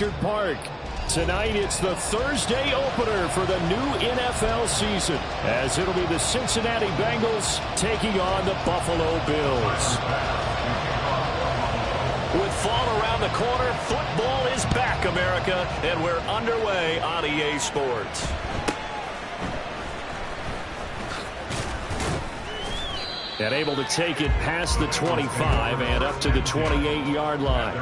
Park. Tonight, it's the Thursday opener for the new NFL season, as it'll be the Cincinnati Bengals taking on the Buffalo Bills. With fall around the corner, football is back, America, and we're underway on EA Sports. And able to take it past the 25 and up to the 28-yard line.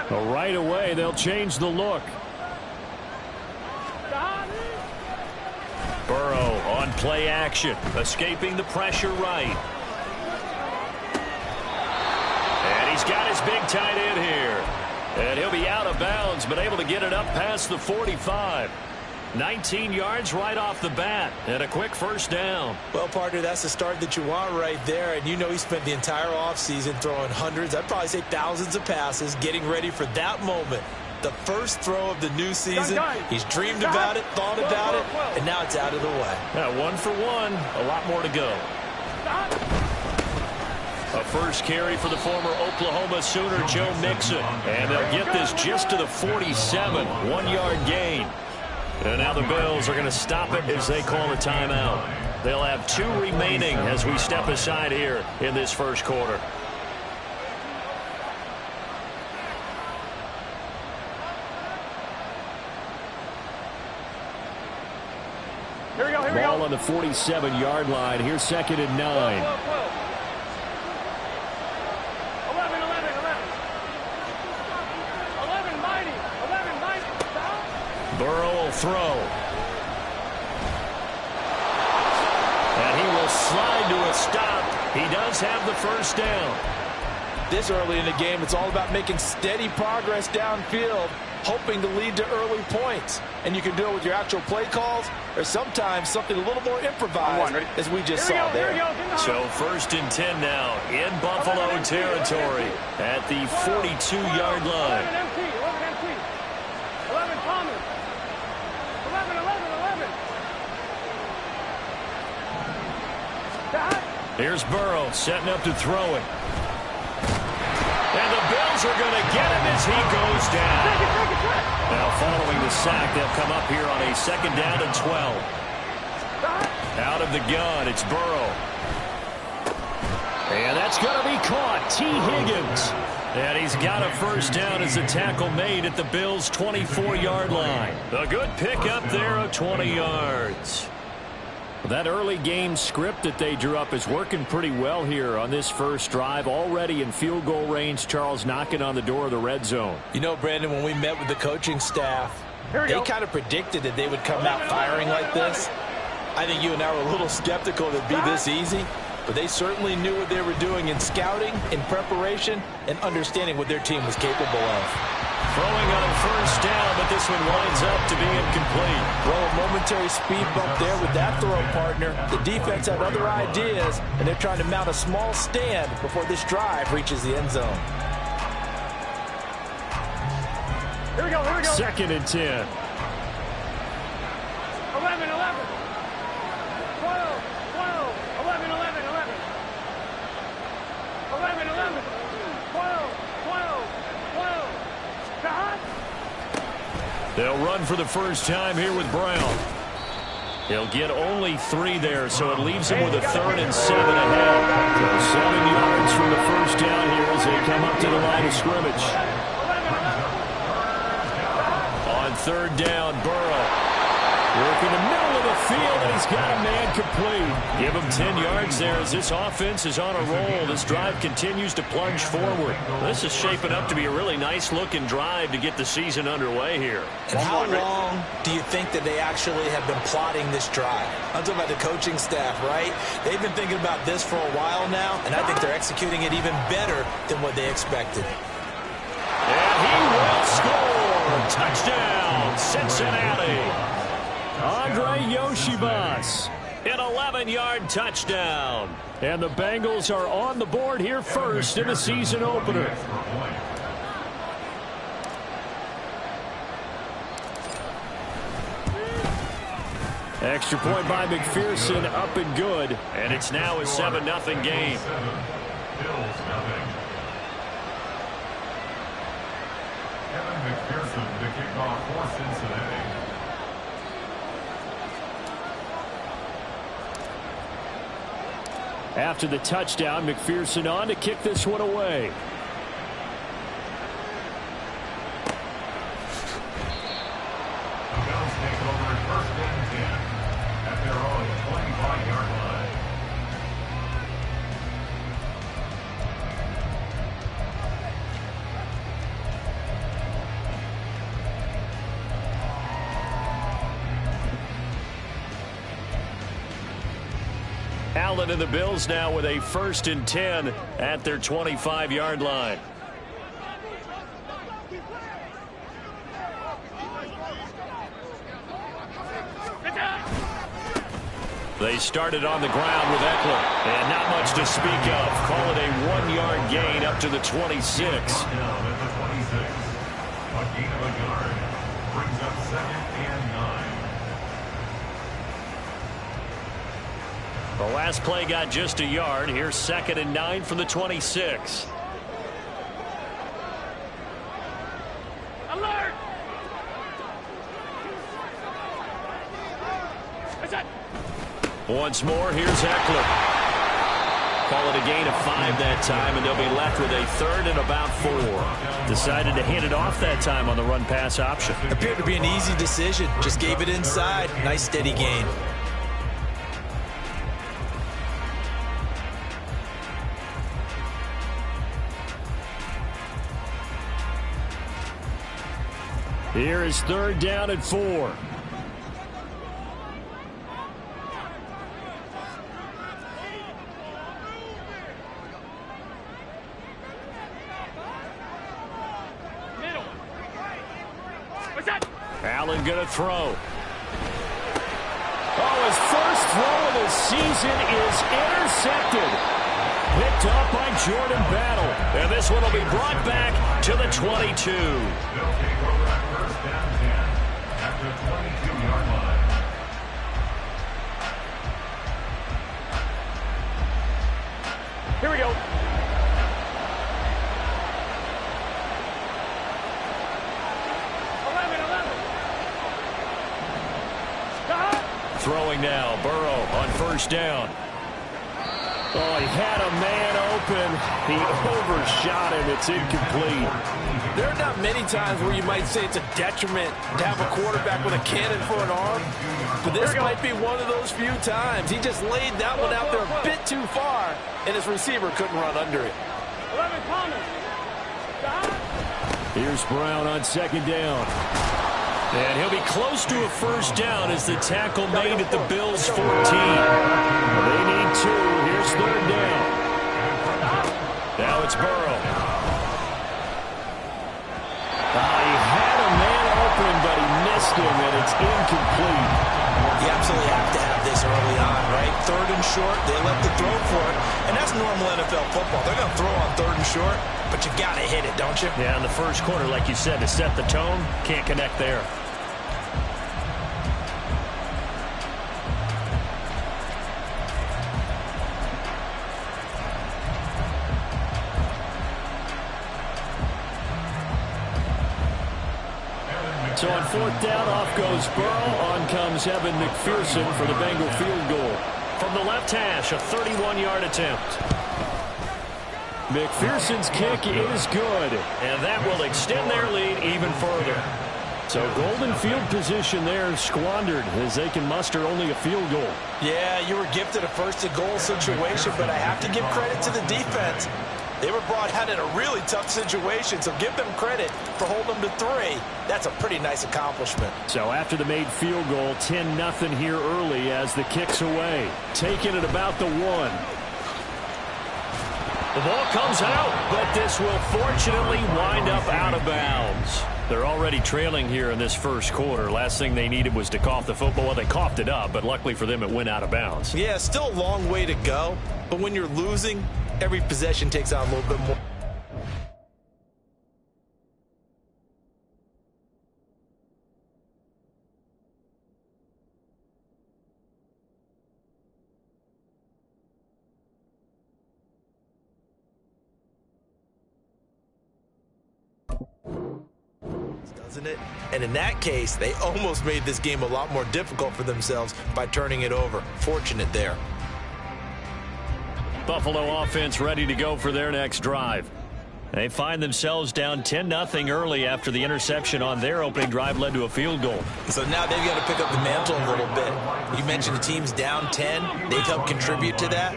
Right away, they'll change the look. Burrow on play action, escaping the pressure right. And he's got his big tight end here. And he'll be out of bounds, but able to get it up past the 45. 19 yards right off the bat, and a quick first down. Well, partner, that's the start that you want right there, and you know he spent the entire offseason throwing hundreds, I'd probably say thousands of passes, getting ready for that moment. The first throw of the new season. He's dreamed about it, thought about it, and now it's out of the way. Yeah, 1 for 1, a lot more to go. A first carry for the former Oklahoma Sooner, Joe Mixon, and they'll get this just to the 47, 1-yard gain. And now the Bills are going to stop it as they call a timeout. They'll have 2 remaining as we step aside here in this first quarter. Here we go. Ball on the 47-yard line. Here's 2nd and 9. Burrow will throw. And he will slide to a stop. He does have the first down. This early in the game, it's all about making steady progress downfield, hoping to lead to early points. And you can do it with your actual play calls, or sometimes something a little more improvised, as we just saw there. So 1st and 10 now in Buffalo territory at the 42-yard line. Here's Burrow setting up to throw it. And the Bills are going to get him as he goes down. Now following the sack, they'll come up here on a 2nd down and 12. Out of the gun, it's Burrow. And that's going to be caught. T. Higgins. And he's got a first down as a tackle made at the Bills' 24-yard line. A good pick up there of 20 yards. That early game script that they drew up is working pretty well here on this first drive. Already in field goal range, Charles knocking on the door of the red zone. You know, Brandon, when we met with the coaching staff, they kind of predicted that they would come out firing like this. I think you and I were a little skeptical that it'd be this easy, but they certainly knew what they were doing in scouting, in preparation, and understanding what their team was capable of. Throwing on first down, but this one winds up to be incomplete. Well, a momentary speed bump there with that throw, partner. The defense had other ideas, and they're trying to mount a small stand before this drive reaches the end zone. Here we go. 2nd and 10. 11, 11. 12, 12. 11, 11, 11. 11, 11. 12, 12, 12. They'll run for the first time here with Brown. He'll get only 3 there, so it leaves him with a 3rd and 7 ahead. So 7 yards from the first down here as they come up to the line of scrimmage. On 3rd down, Burrow. Working the middle of the field, and he's got a man complete. Give him 10 yards there as this offense is on a roll. This drive continues to plunge forward. This is shaping up to be a really nice-looking drive to get the season underway here. And how long do you think that they actually have been plotting this drive? I'm talking about the coaching staff, right? They've been thinking about this for a while now, and I think they're executing it even better than what they expected. And he will score. Touchdown, Cincinnati. Andre Yoshibas. An 11-yard touchdown. And the Bengals are on the board here first in the season opener. Extra point by McPherson, up and good. And it's now a 7-0 game. Kevin McPherson, the kickoff for Cincinnati. After the touchdown, McPherson on to kick this one away. The Bills take over first and 10 at their own 25-yard line. Allen and the Bills now with a 1st and 10 at their 25-yard line. They started on the ground with Eckler, and not much to speak of. Call it a 1-yard gain up to the 26. Down at the 26. A gain of a yard brings up 2nd and 9. The last play got just a yard. Here's 2nd and 9 from the 26. Alert! Once more, here's Eckler. Call it a gain of 5 that time, and they'll be left with a 3rd and about 4. Decided to hand it off that time on the run-pass option. Appeared to be an easy decision. Just gave it inside. Nice steady gain. Here is 3rd down and 4. Allen going to throw. Oh, his first throw of the season is intercepted. Picked up by Jordan Battle. And this one will be brought back to the 22. They'll take over at first and 10 at the 22-yard line. Here we go. Throwing now, Burrow on 1st down. Oh, he had a man open. He overshot him. It's incomplete. There are not many times where you might say it's a detriment to have a quarterback with a cannon for an arm, but this might be one of those few times. He just laid that one out there a bit too far, and his receiver couldn't run under it. 11 Thomas. Here's Brown on 2nd down. And he'll be close to a 1st down as the tackle made at the Bills' 14. They need 2. Here's 3rd down. Now it's Burrow. He had a man open, but he missed him, and it's incomplete. You absolutely have to have this early on, right? 3rd and short, they let the throw for it, and that's normal NFL football. They're going to throw on 3rd and short, but you've got to hit it, don't you? Yeah, in the first quarter, like you said, to set the tone, can't connect there. So on 4th down, off goes Burrow. On comes Evan McPherson for the Bengal field goal. From the left hash, a 31-yard attempt. McPherson's kick is good. And that will extend their lead even further. So golden field position there squandered as they can muster only a field goal. Yeah, you were gifted a first-and-goal situation, but I have to give credit to the defense. They were brought out in a really tough situation, so give them credit for holding them to 3. That's a pretty nice accomplishment. So after the made field goal, 10-0 here early as the kick's away. Taking it about the 1. The ball comes out, but this will fortunately wind up out of bounds. They're already trailing here in this first quarter. Last thing they needed was to cough the football. Well, they coughed it up, but luckily for them, it went out of bounds. Yeah, still a long way to go, but when you're losing, every possession takes out a little bit more. Doesn't it? And in that case, they almost made this game a lot more difficult for themselves by turning it over. Fortunate there. Buffalo offense ready to go for their next drive. They find themselves down 10-0 early after the interception on their opening drive led to a field goal. So now they've got to pick up the mantle a little bit. You mentioned the team's down 10. They've helped contribute to that.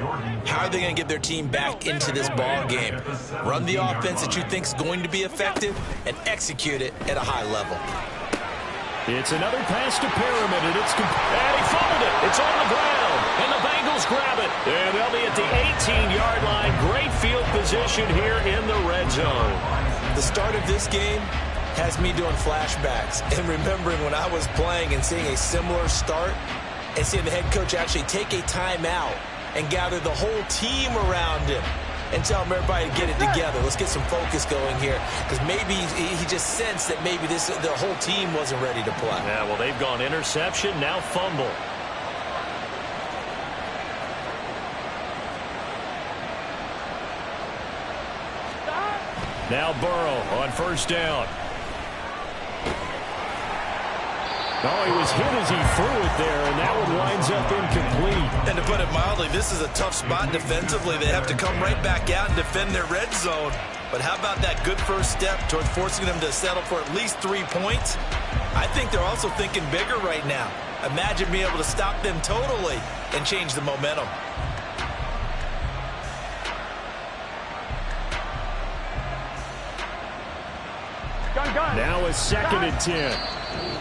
How are they going to get their team back into this ball game? Run the offense that you think is going to be effective and execute it at a high level. It's another pass to Perriman, and he fumbled it. It's on the ground, and the Bengals grab it. And they'll be at the 18-yard line. Great field position here in the red zone. The start of this game has me doing flashbacks and remembering when I was playing and seeing a similar start and seeing the head coach actually take a timeout and gather the whole team around him and tell him everybody to get it together. Let's get some focus going here, because maybe he just sensed that maybe the whole team wasn't ready to play. Yeah, well, they've gone interception, now fumble. Now Burrow on first down. Oh, he was hit as he threw it there, and that one winds up incomplete. And to put it mildly, this is a tough spot defensively. They have to come right back out and defend their red zone. But how about that good first step towards forcing them to settle for at least 3 points? I think they're also thinking bigger right now. Imagine being able to stop them totally and change the momentum. Now a 2nd and 10.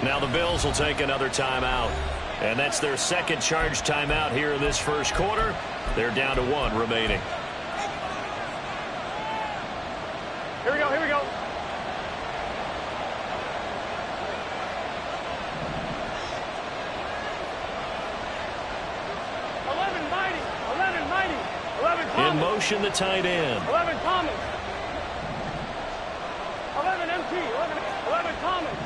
Now the Bills will take another timeout. And that's their second charge timeout here in this first quarter. They're down to 1 remaining. Here we go, here we go. In motion, the tight end. 11 Thomas. 11 MT. 11 Thomas.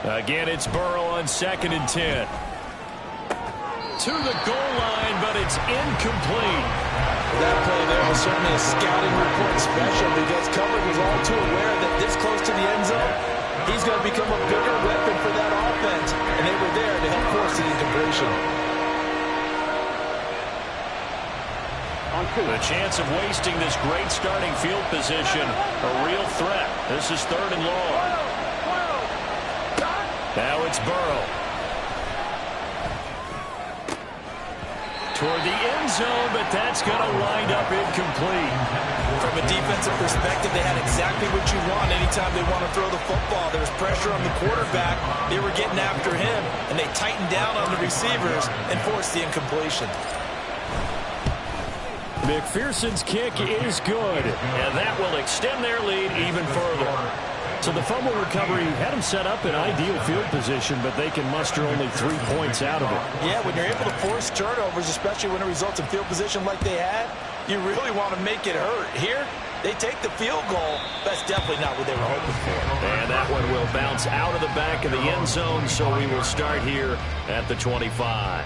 Again, it's Burrow on 2nd and 10. To the goal line, but it's incomplete. That play there was certainly a scouting report special, because Cover was all too aware that this close to the end zone, he's going to become a bigger weapon for that offense, and they were there to help force the incompletion. The chance of wasting this great starting field position, a real threat. This is 3rd and long. Now it's Burrow. Toward the end zone, but that's going to wind up incomplete. From a defensive perspective, they had exactly what you want anytime they want to throw the football. There was pressure on the quarterback. They were getting after him, and they tightened down on the receivers and forced the incompletion. McPherson's kick is good, and that will extend their lead even further. So the fumble recovery had them set up in ideal field position, but they can muster only 3 points out of it. Yeah, when you're able to force turnovers, especially when it results in field position like they had, you really want to make it hurt. Here, they take the field goal. That's definitely not what they were hoping for. And that one will bounce out of the back of the end zone, so we will start here at the 25.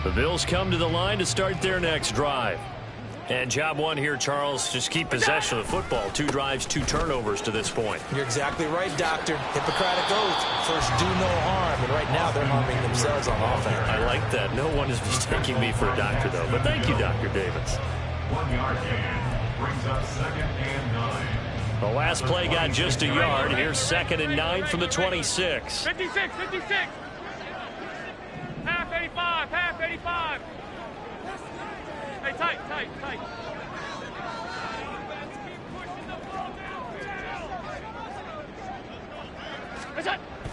The Bills come to the line to start their next drive. And job one here, Charles, just keep possession of the football. 2 drives, 2 turnovers to this point. You're exactly right, Doctor. Hippocratic oath. First, do no harm. And right now, they're harming themselves on offense. I like that. No one is mistaking me for a doctor, though. But thank you, Dr. Davis. 1 yard gain brings up 2nd and 9. The last play got just a yard. Here's 2nd and 9 from the 26. 56, 56. Half 85, half 85. Hey, tight.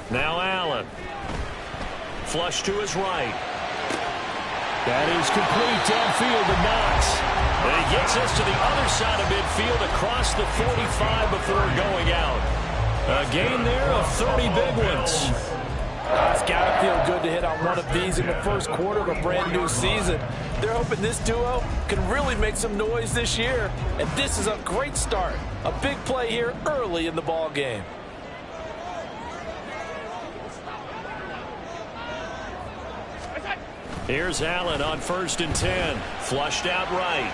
Now Allen. Flush to his right. That is complete downfield to Knox. And he gets us to the other side of midfield across the 45 before going out. A gain there of 30 big ones. It's got to feel good to hit on one of these in the first quarter of a brand new season. They're hoping this duo can really make some noise this year. And this is a great start. A big play here early in the ball game. Here's Allen on 1st and 10. Flushed out right.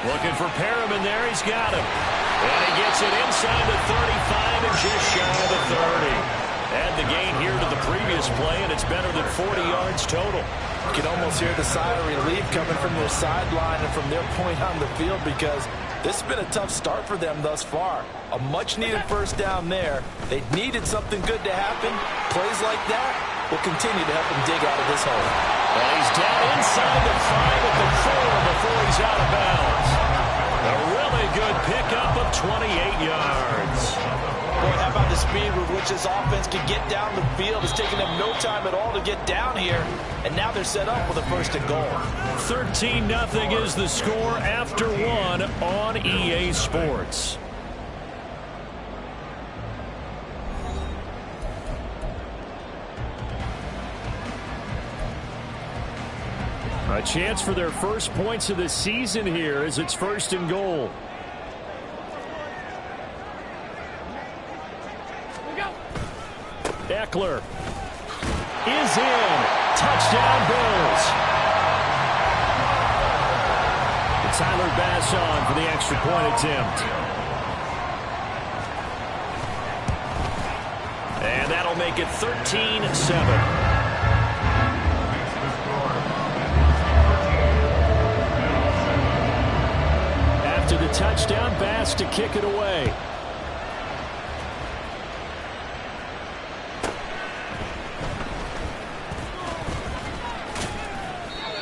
Looking for Perriman there. He's got him. And he gets it inside the 35 and just shy of the 30. Add the gain here to the previous play, and it's better than 40 yards total. You can almost hear the sigh of relief coming from their sideline and from their point on the field because this has been a tough start for them thus far. A much-needed first down there. They needed something good to happen. Plays like that will continue to help them dig out of this hole. Well, he's down inside the 5 at the 4 before he's out of bounds. A really good pickup of 28 yards. Boy, how about the speed with which this offense can get down the field? It's taken them no time at all to get down here, and now they're set up with a 1st and goal. 13-0 is the score after 1 on EA Sports. A chance for their first points of the season here as it's 1st and goal. Eckler is in. Touchdown, Bills. Tyler Bass on for the extra point attempt. And that'll make it 13-7. After the touchdown, Bass to kick it away.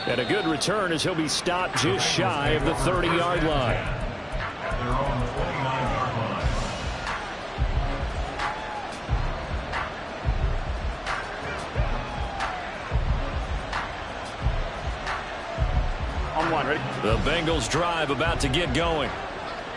And a good return as he'll be stopped just shy of the 30-yard line. At their own 29-yard line. On 1, ready? The Bengals drive about to get going.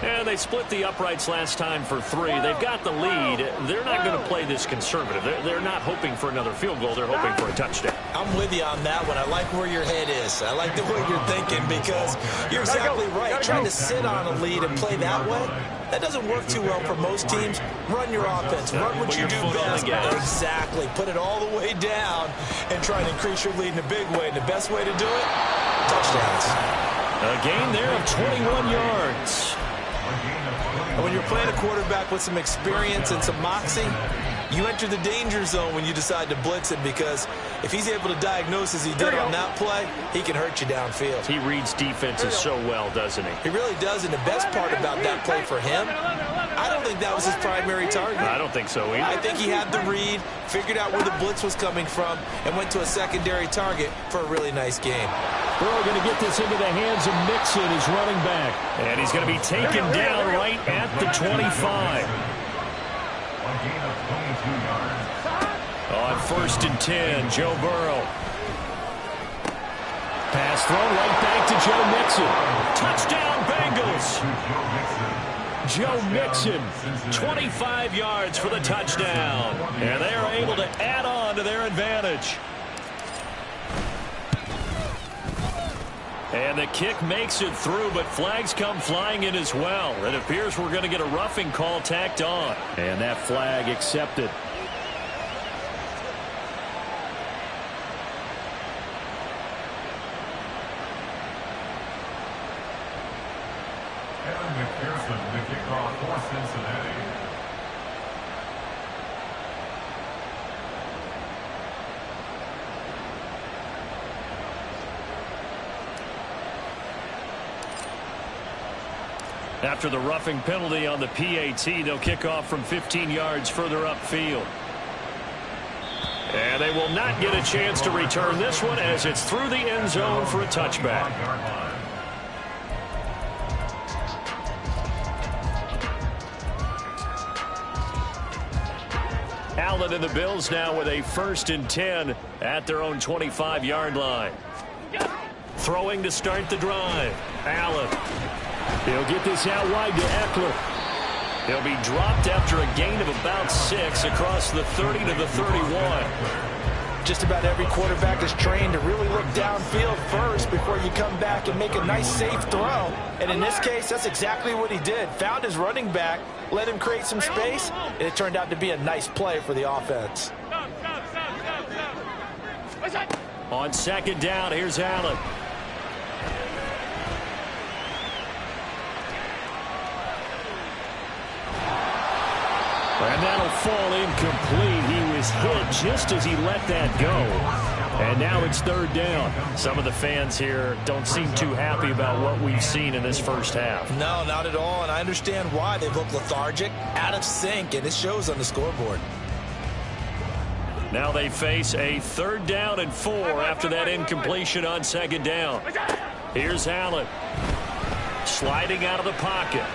And they split the uprights last time for 3. They've got the lead. They're not going to play this conservative. They're not hoping for another field goal. They're hoping for a touchdown. I'm with you on that one. I like where your head is. I like the way you're thinking because you're exactly right. Trying to sit on a lead and play that way, that doesn't work too well for most teams. Run your offense. Run what you do best. Exactly. Put it all the way down and try and increase your lead in a big way. And the best way to do it, touchdowns. A gain there of 21 yards. And when you're playing a quarterback with some experience and some moxie, you enter the danger zone when you decide to blitz him because if he's able to diagnose as he did on that play, he can hurt you downfield. He reads defenses so well, doesn't he? He really does, and the best part about that play for him, I don't think that was his primary target. I don't think so either. I think he had the read, figured out where the blitz was coming from, and went to a secondary target for a really nice game. We're going to get this into the hands of Mixon, his running back. And he's going to be taken down right at the 25. On 1st and 10, Joe Burrow. Pass thrown right back to Joe Mixon. Touchdown, Bengals. Joe Mixon, 25 yards for the touchdown. And they are able to add on to their advantage. And the kick makes it through, but flags come flying in as well. It appears we're going to get a roughing call tacked on. And that flag accepted. Pearson to kick off for Cincinnati. After the roughing penalty on the PAT, they'll kick off from 15 yards further upfield. And they will not get a chance to return this one as it's through the end zone for a touchback. Allen and the Bills now with a 1st and 10 at their own 25-yard line. Throwing to start the drive. Allen. He'll get this out wide to Eckler. He'll be dropped after a gain of about 6 across the 30 to the 31. Just about every quarterback is trained to really look downfield first before you come back and make a nice, safe throw. And in this case, that's exactly what he did. Found his running back, let him create some space, and it turned out to be a nice play for the offense. On 2nd down, here's Allen. And that'll fall incomplete. He was hit just as he let that go. And now it's 3rd down. Some of the fans here don't seem too happy about what we've seen in this first half. No, not at all. And I understand why. They look lethargic, out of sync, and it shows on the scoreboard. Now they face a 3rd down and 4 after that incompletion on 2nd down. Here's Allen. Sliding out of the pocket.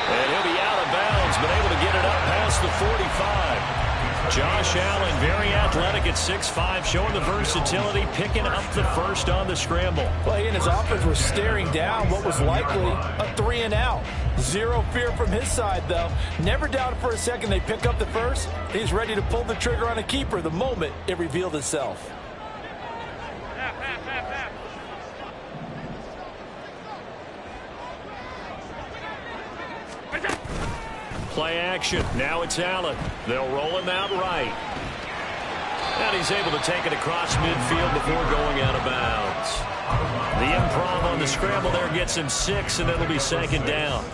And he'll be out of bounds, but able to get it up past the 45. Josh Allen, very athletic at 6'5", showing the versatility, picking up the first on the scramble. Well, he and his offense were staring down what was likely a 3 and out. Zero fear from his side, though. Never doubted for a second they pick up the first. He's ready to pull the trigger on a keeper the moment it revealed itself. Play action. Now it's Allen. They'll roll him out right. And he's able to take it across midfield before going out of bounds. The improv on the scramble there gets him 6, and it'll be 2nd down.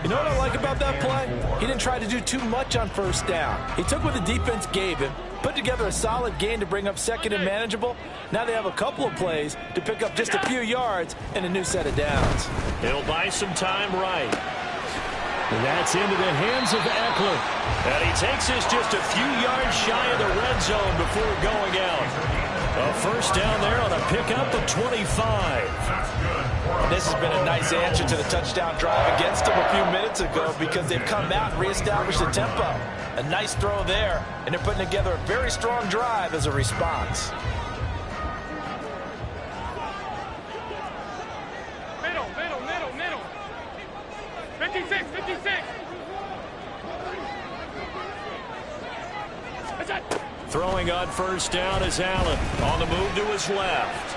You know what I like about that play? He didn't try to do too much on 1st down. He took what the defense gave him, put together a solid gain to bring up 2nd and manageable. Now they have a couple of plays to pick up just a few yards and a new set of downs. He'll buy some time right. And that's into the hands of Eckler. And he takes this just a few yards shy of the red zone before going out. A 1st down there on a pickup of 25. And this has been a nice answer to the touchdown drive against them a few minutes ago because they've come out and reestablished the tempo. A nice throw there, and they're putting together a very strong drive as a response. Middle. 56. Throwing on 1st down is Allen. On the move to his left.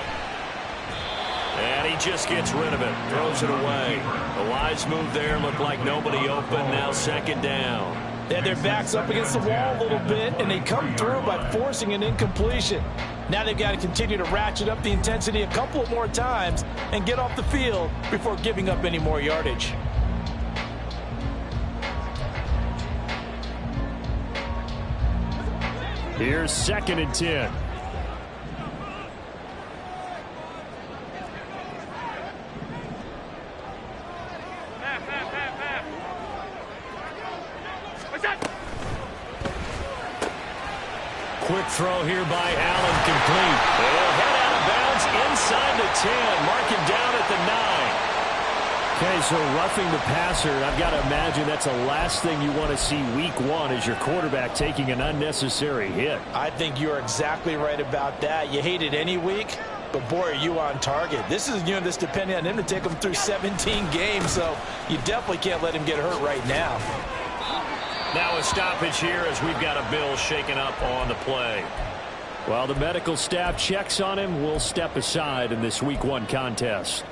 And he just gets rid of it. Throws it away. A wise move there. Looked like nobody open. Now 2nd down. They had their backs up against the wall a little bit, and they come through by forcing an incompletion. Now they've got to continue to ratchet up the intensity a couple more times and get off the field before giving up any more yardage. Here's 2nd and 10. Quick throw here by Allen, complete. They'll head out of bounds inside the 10. Mark him down at the 9. Okay, so roughing the passer, I've got to imagine that's the last thing you want to see week 1 as your quarterback taking an unnecessary hit. I think you're exactly right about that. You hate it any week, but boy, are you on target. This is that's depending on him to take him through 17 games, so you definitely can't let him get hurt right now. Now a stoppage here as we've got a Bill shaken up on the play. While the medical staff checks on him, we'll step aside in this week 1 contest.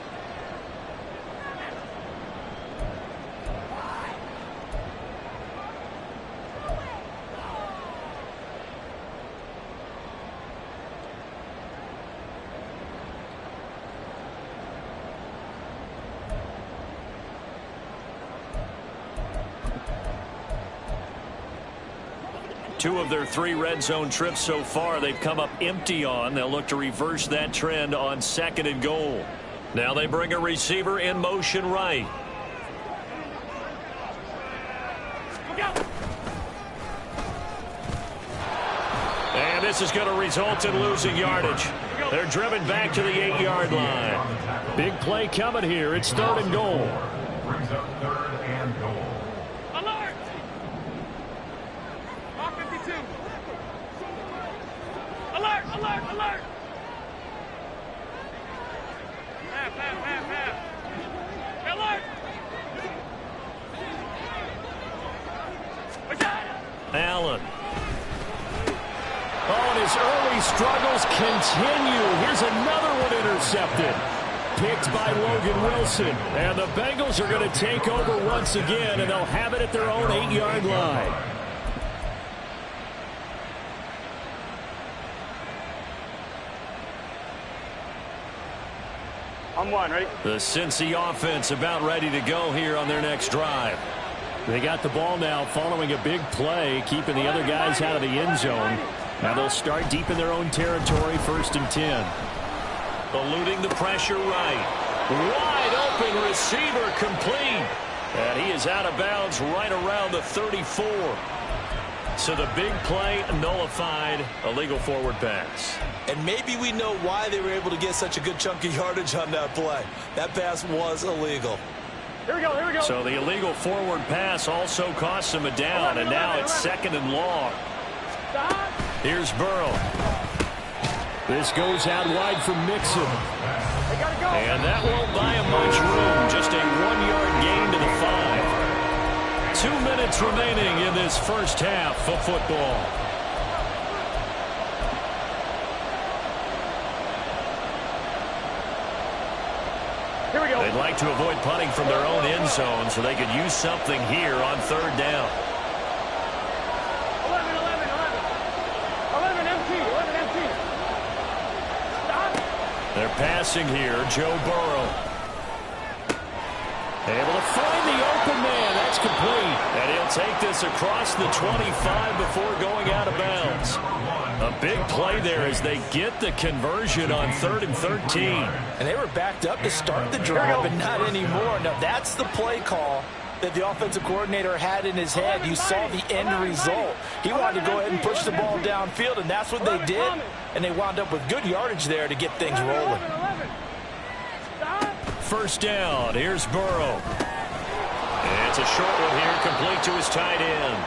2 of their 3 red zone trips so far, they've come up empty on. They'll look to reverse that trend on 2nd and goal. Now they bring a receiver in motion right. And this is going to result in losing yardage. They're driven back to the 8-yard line. Big play coming here. It's 3rd and goal. Brings up 3rd and goal. Alert! Mark 52. Alert, alert, alert! Half. Alert! Allen. Oh, and his early struggles continue. Here's another one intercepted. Picked by Logan Wilson. And the Bengals are going to take over once again, and they'll have it at their own 8-yard line. On 1, ready? The Cincy offense about ready to go here on their next drive. They got the ball now following a big play, keeping the other guys out of the end zone. Now they'll start deep in their own territory, 1st and 10. Eluding the pressure right. Wide open receiver complete. And he is out of bounds right around the 34. So the big play nullified, illegal forward pass. And maybe we know why they were able to get such a good chunk of yardage on that play. That pass was illegal. Here we go. So the illegal forward pass also costs him a down, and now it's 2nd and long. Here's Burrow. This goes out wide for Mixon. And that won't buy him much room. Just a 1-yard gain to the 5. 2 minutes remaining in this first half of football. Here we go. They'd like to avoid punting from their own end zone so they could use something here on 3rd down. 11 empty. Stop. They're passing here. Joe Burrow. Able to find the open man. That's complete. And he'll take this across the 25 before going out of bounds. A big play there as they get the conversion on 3rd and 13. And they were backed up to start the drive, but not anymore. Now, that's the play call that the offensive coordinator had in his head. You saw the end result. He wanted to go ahead and push the ball downfield, and that's what they did. And they wound up with good yardage there to get things rolling. 1st down. Here's Burrow. And it's a short one here, complete to his tight end.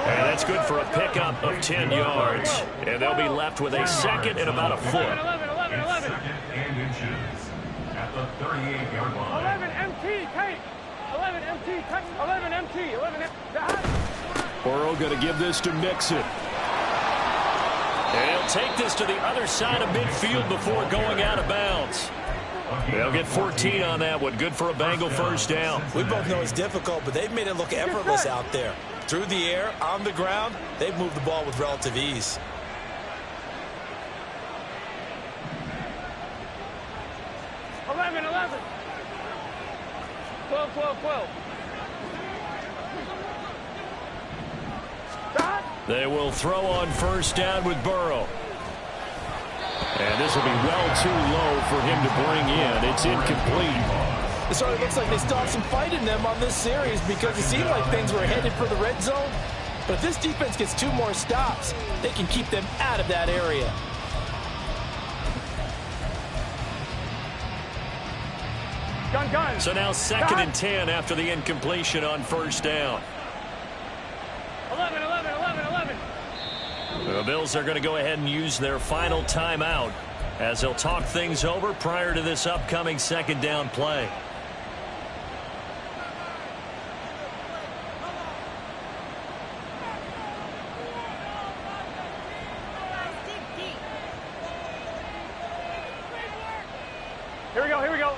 And that's good for a pickup of 10 yards. And they'll be left with a 2nd and about a foot. 2nd and inches at the 38-yard line. 11 empty, take. 11 empty, take. 11 empty. 11 empty. Burrow going to give this to Mixon. And he'll take this to the other side of midfield before going out of bounds. They'll get 14 on that one. Good for a Bengal 1st down. We both know it's difficult, but they've made it look effortless out there. Through the air, on the ground, they've moved the ball with relative ease. 11. 12. Stop. They will throw on 1st down with Burrow. And this will be well too low for him to bring in. It's incomplete. It sort of looks like they still have some fight in them on this series because it seemed like things were headed for the red zone. But if this defense gets 2 more stops, they can keep them out of that area. Gun. So now 2nd and 10 after the incompletion on 1st down. 11. The Bills are going to go ahead and use their final timeout as they'll talk things over prior to this upcoming 2nd down play. Here we go.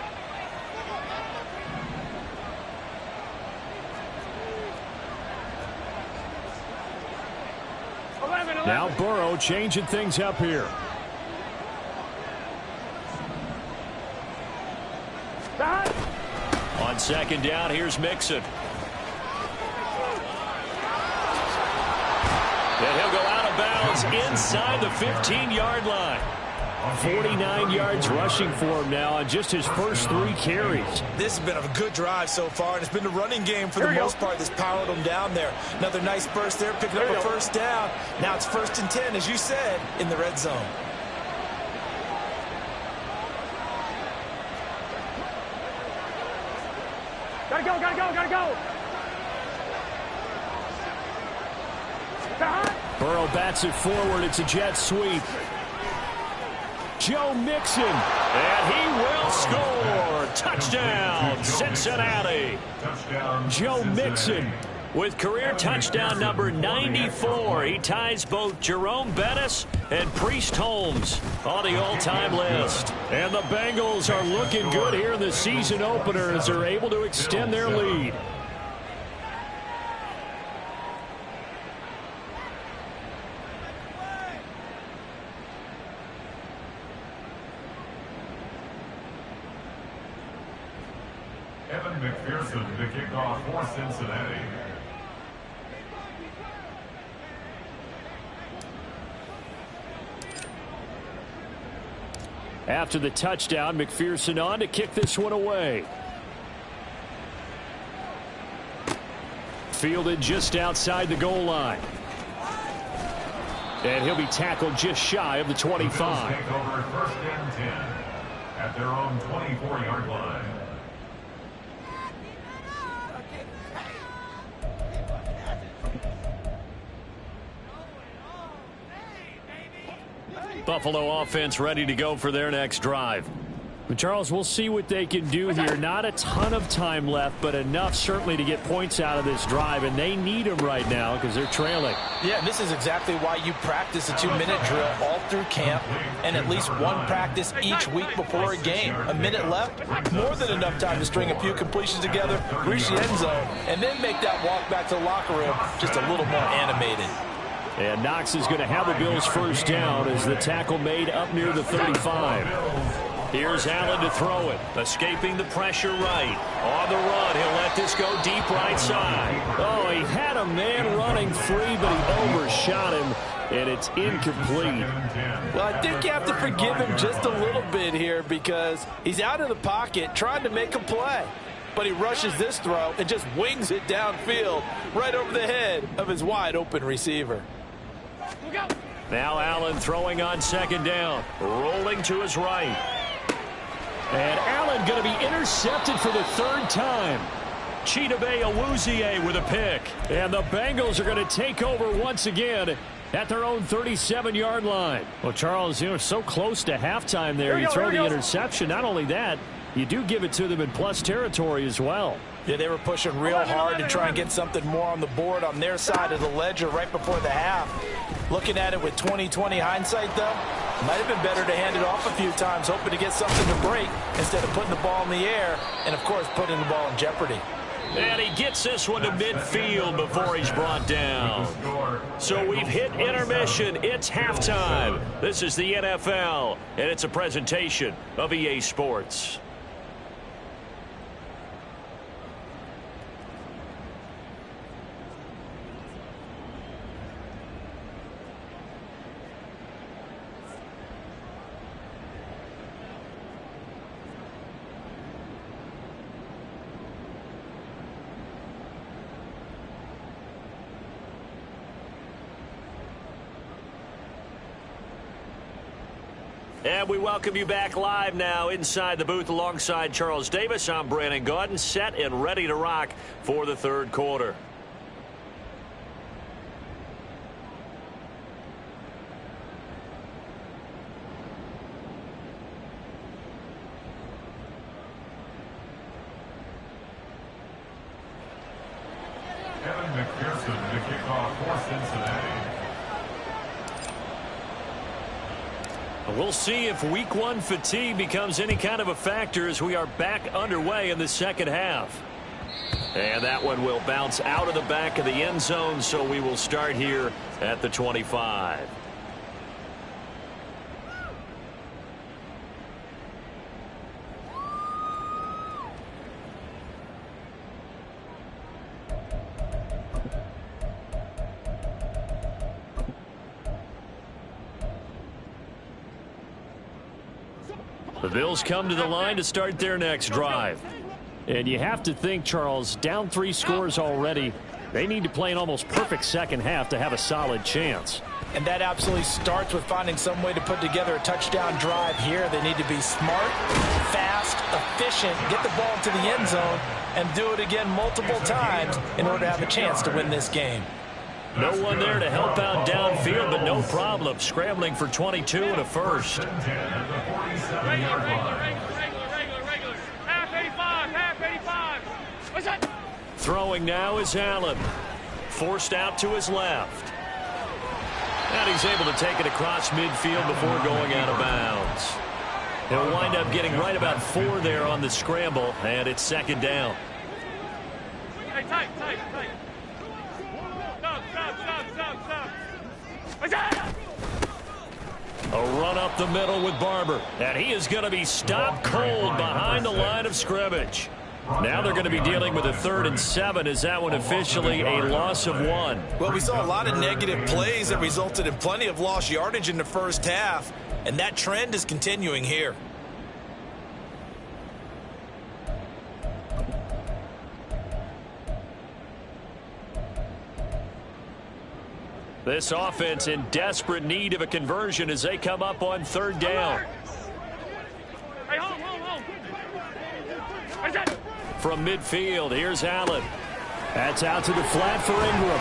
Now Burrow changing things up here. On 2nd down, here's Mixon. And he'll go out of bounds inside the 15-yard line. 49 yards rushing for him now on just his first 3 carries. This has been a good drive so far, and it's been the running game for the most part that's powered them down there. Another nice burst there, picking up a first down. Now it's 1st and 10, as you said, in the red zone. Gotta go, gotta go, gotta go. Burrow bats it forward. It's a jet sweep. Joe Mixon. And he will score. Touchdown, Cincinnati. Joe Mixon With career touchdown number 94, he ties both Jerome Bettis and Priest Holmes on the all-time list. And the Bengals are looking good here in the season opener as they're able to extend their lead. Evan McPherson to kick off for Cincinnati. After the touchdown, McPherson on to kick this one away. Fielded just outside the goal line. And he'll be tackled just shy of the 25. The Bills take over 1st and 10 at their own 24-yard line. Buffalo offense ready to go for their next drive. But Charles, we'll see what they can do here. Not a ton of time left, but enough certainly to get points out of this drive, and they need them right now because they're trailing. Yeah, and this is exactly why you practice a 2-minute drill all through camp and at least one practice each week before a game. A minute left, more than enough time to string a few completions together, reach the end zone, and then make that walk back to the locker room just a little more animated. And Knox is going to have the Bills first down as the tackle made up near the 35. Here's Allen to throw it. Escaping the pressure right. On the run, he'll let this go deep right side. Oh, he had a man running free, but he overshot him, and it's incomplete. Well, I think you have to forgive him just a little bit here because he's out of the pocket trying to make a play. But he rushes this throw and just wings it downfield right over the head of his wide-open receiver. Now Allen throwing on 2nd down. Rolling to his right. And Allen going to be intercepted for the 3rd time. Chidobe Awuzie with a pick. And the Bengals are going to take over once again at their own 37-yard line. Well, Charles, you know, so close to halftime there. You throw the interception. Not only that, you do give it to them in plus territory as well. Yeah, they were pushing real hard to try and get something more on the board on their side of the ledger right before the half. Looking at it with 20/20 hindsight, though, might have been better to hand it off a few times, hoping to get something to break instead of putting the ball in the air and, of course, putting the ball in jeopardy. And he gets this one to midfield before he's brought down. So we've hit intermission. It's halftime. This is the NFL, and it's a presentation of EA Sports. And we welcome you back live now inside the booth alongside Charles Davis. I'm Brandon Gaudin, set and ready to rock for the 3rd quarter. Evan McPherson to kick off for Cincinnati. We'll see if week 1 fatigue becomes any kind of a factor as we are back underway in the 2nd half. And that one will bounce out of the back of the end zone, so we will start here at the 25. The Bills come to the line to start their next drive. And you have to think, Charles, down 3 scores already. They need to play an almost perfect second half to have a solid chance. And that absolutely starts with finding some way to put together a touchdown drive here. They need to be smart, fast, efficient, get the ball to the end zone, and do it again multiple times in order to have a chance to win this game. No one there to help out downfield, but no problem. Scrambling for 22 and a first. Regular. Half 85. What's that? Throwing now is Allen. Forced out to his left. And he's able to take it across midfield before going out of bounds. He'll wind up getting right about 4 there on the scramble, and it's second down. Hey, tight. Stop. What's that? A run up the middle with Barber. And he is going to be stopped cold behind the line of scrimmage. Now they're going to be dealing with a 3rd and 7. Is that one officially a loss of 1? Well, we saw a lot of negative plays that resulted in plenty of lost yardage in the first half, and that trend is continuing here. This offense in desperate need of a conversion as they come up on 3rd down. Hey, home. What's that? From midfield, here's Allen. That's out to the flat for Ingram.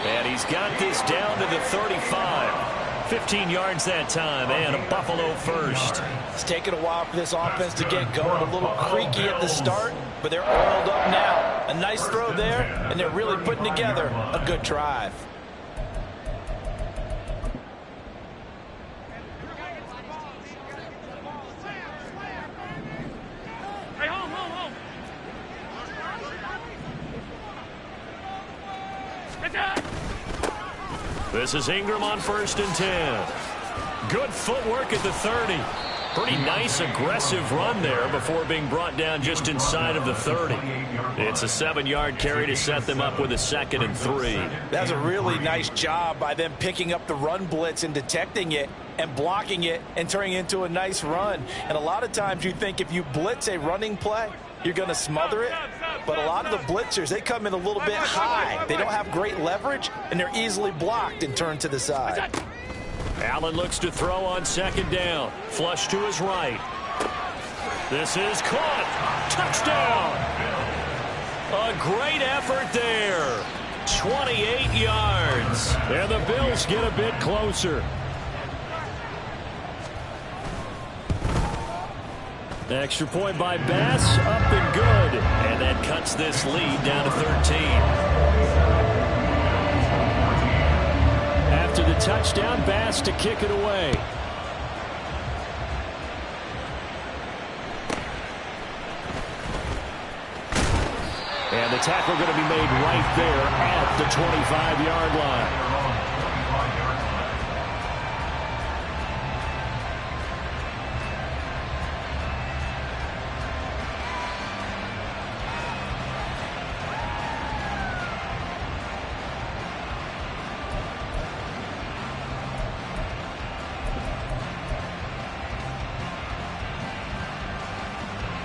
And he's got this down to the 35. 15 yards that time, and a Buffalo first. It's taken a while for this offense to get going. A little creaky at the start, but they're oiled up now. A nice throw there, and they're really putting together a good drive. Hey, home. What's that? This is Ingram on 1st and 10. Good footwork at the 30. Pretty nice, aggressive run there before being brought down just inside of the 30. It's a 7-yard carry to set them up with a 2nd and 3. That's a really nice job by them picking up the run blitz and detecting it and blocking it and turning it into a nice run. And a lot of times you think if you blitz a running play, you're going to smother it. But a lot of the blitzers, they come in a little bit high. They don't have great leverage, and they're easily blocked and turned to the side. Allen looks to throw on 2nd down. Flush to his right. This is caught. Touchdown. A great effort there. 28 yards. And the Bills get a bit closer. Extra point by Bass, up and good. And that cuts this lead down to 13. After the touchdown, Bass to kick it away. And the tackle going to be made right there at the 25-yard line.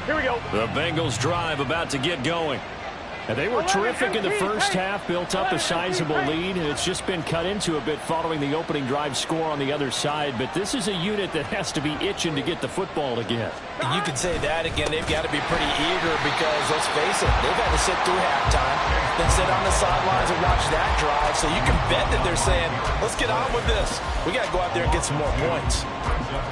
Here we go. The Bengals drive about to get going. And they were terrific in the first half, built up a sizable lead, and it's just been cut into a bit following the opening drive score on the other side. But this is a unit that has to be itching to get the football again. And you can say that again. They've got to be pretty eager because, let's face it, they've had to sit through halftime, then sit on the sidelines and watch that drive. So you can bet that they're saying, let's get on with this. We got to go out there and get some more points.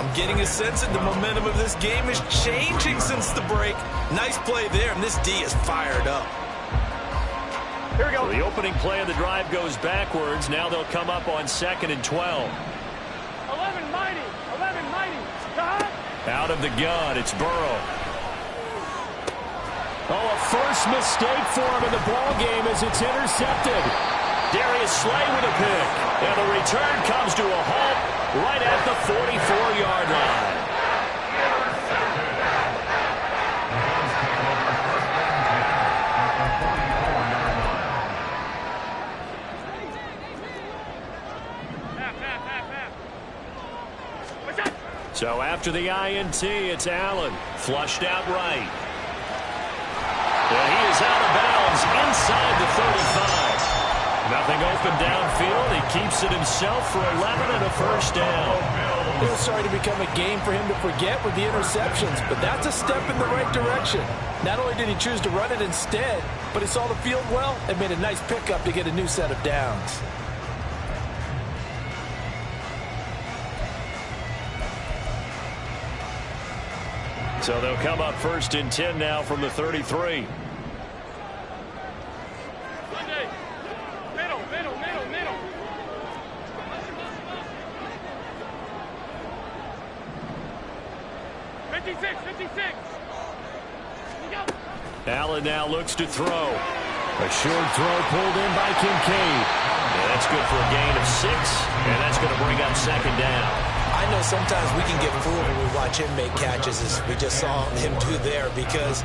I'm getting a sense that the momentum of this game is changing since the break. Nice play there, and this D is fired up. Here we go. So the opening play of the drive goes backwards. Now they'll come up on 2nd and 12. 11 mighty. Out of the gun, it's Burrow. Oh, a first mistake for him in the ball game as it's intercepted. Darius Slay with a pick. And the return comes to a halt right at the 44-yard line. So after the INT, it's Allen. Flushed out right. And he is out of bounds inside the 35. Nothing open downfield. He keeps it himself for 11 and a first down. It was starting to become a game for him to forget with the interceptions, but that's a step in the right direction. Not only did he choose to run it instead, but he saw the field well and made a nice pickup to get a new set of downs. So they'll come up first and 10 now from the 33. Middle. 56. Allen now looks to throw. A short throw pulled in by Kincaid. And that's good for a gain of 6, and that's going to bring up second down. I know sometimes we can get fooled when we watch him make catches, as we just saw him do there, because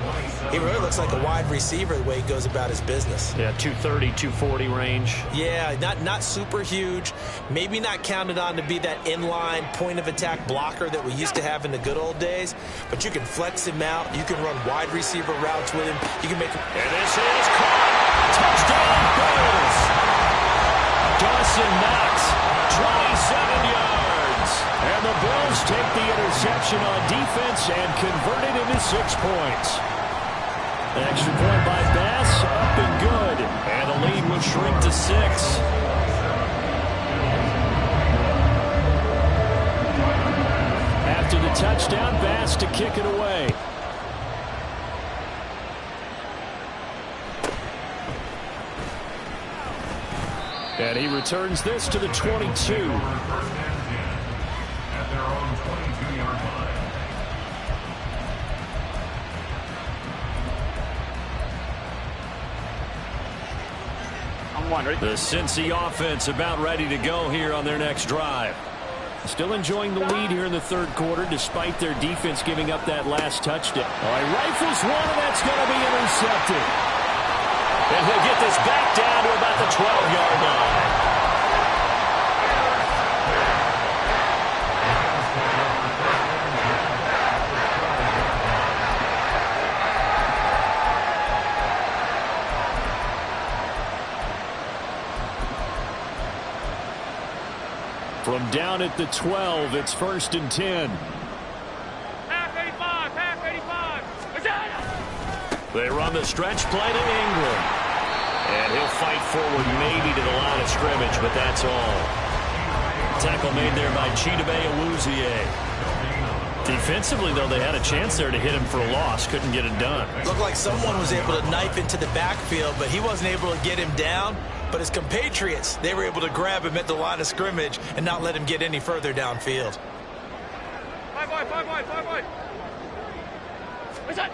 he really looks like a wide receiver the way he goes about his business. Yeah, 230, 240 range. Yeah, not super huge. Maybe not counted on to be that inline point-of-attack blocker that we used to have in the good old days, but you can flex him out. You can run wide receiver routes with him. You can make him. And this is caught. Touchdown, Bills. Dawson Knox, 27 yards. And the Bills take the interception on defense and convert it into 6 points. Extra point by Bass, up and good. And the lead will shrink to 6. After the touchdown, Bass to kick it away. And he returns this to the 22. The Cincy offense about ready to go here on their next drive. Still enjoying the lead here in the third quarter despite their defense giving up that last touchdown. All right, rifles one, and that's going to be intercepted. And he'll get this back down to about the 12-yard line. From down at the 12, it's first and 10. Half 85. They run the stretch play to Ingram. And he'll fight forward maybe to the line of scrimmage, but that's all. Tackle made there by Chidobe Awuzie. Defensively, though, they had a chance there to hit him for a loss. Couldn't get it done. Looked like someone was able to knife into the backfield, but he wasn't able to get him down. But his compatriots, they were able to grab him at the line of scrimmage and not let him get any further downfield. Five wide. What's that?